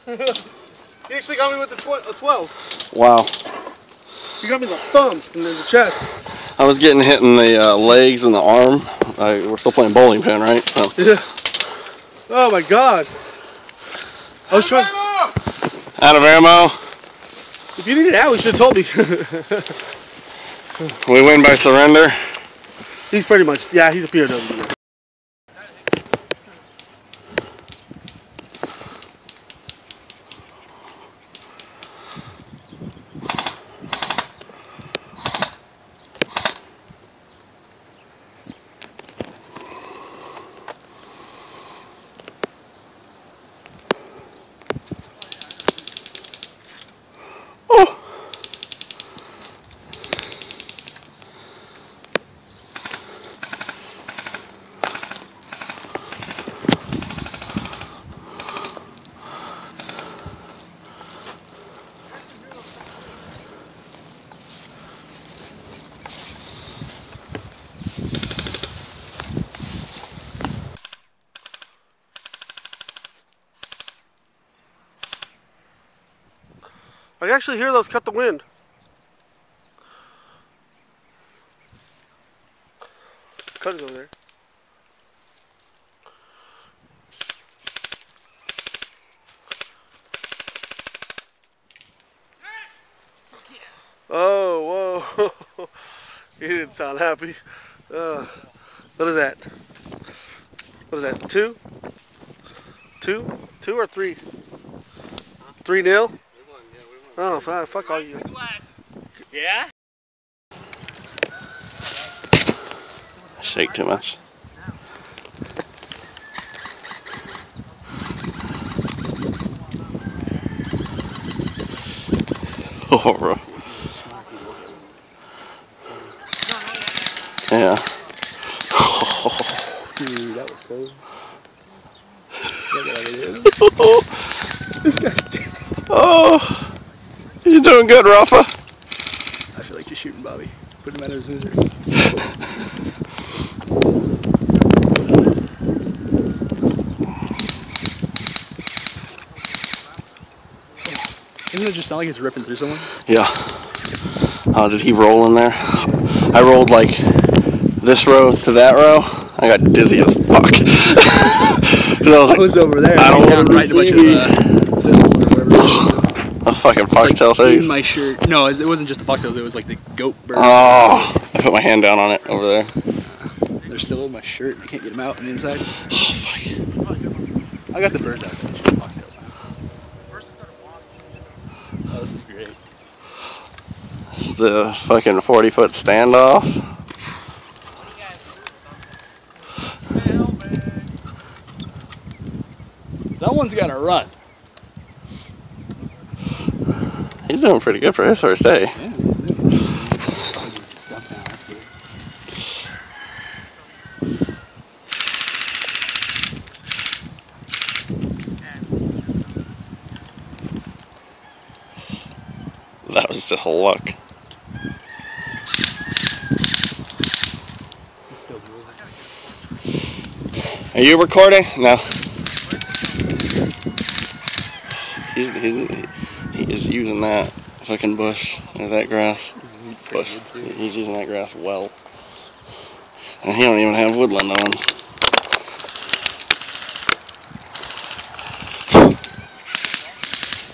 He actually got me with the 12. Wow. He got me the thumb and then the chest. I was getting hit in the legs and the arm. We're still playing bowling pin, right? So. Yeah. Oh my god. I was trying. Out of ammo. If you needed ammo, you should have told me. We win by surrender. He's pretty much, yeah, he's a POW. I can actually hear those cut the wind. Cut it over there. Oh, whoa. He didn't sound happy. What is that? What is that? 2? 2? 2 or 3? 3-0? Oh, fuck all you. Yeah? Shake too much. Oh, bro. Yeah. Dude, that was cold. This guy's dead. Oh. You doing good, Rafa? I feel like just shooting Bobby. Put him out of his misery. Doesn't it just sound like it's ripping through someone? Yeah. Oh, did he roll in there? I rolled like this row to that row. I got dizzy as fuck. I was over there. I don't want to right a bunch of film or whatever. A fucking foxtail like face. In my shirt. No, it wasn't just the foxtails. It was like the goat bird. Oh, I put my hand down on it over there. They're still in my shirt. I can't get them out on the inside. Oh, fuck. I got the birds out there. It's just foxtails. Oh, this is great. It's the fucking 40-foot standoff. Someone's got to run. He's doing pretty good for his first day. Yeah, that was just luck. Are you recording? No. He is using that fucking bush or that grass. Bush. He's using that grass well. And he don't even have woodland on.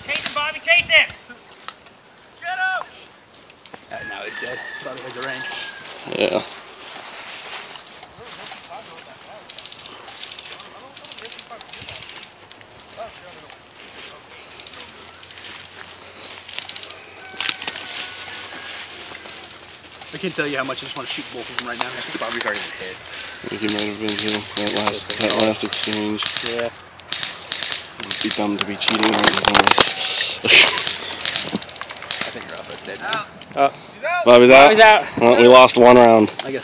Chase him, Bobby, chase him! Get up! Now he's dead. Bobby has the range. Yeah. I can't tell you how much I just want to shoot both of them right now. I think Bobby's already been hit. I think he might have been here that last exchange. Yeah. It'd be dumb to be cheating on his I think Rafa's dead now. Bobby's out? Bobby's out. Well, we lost one round. I guess.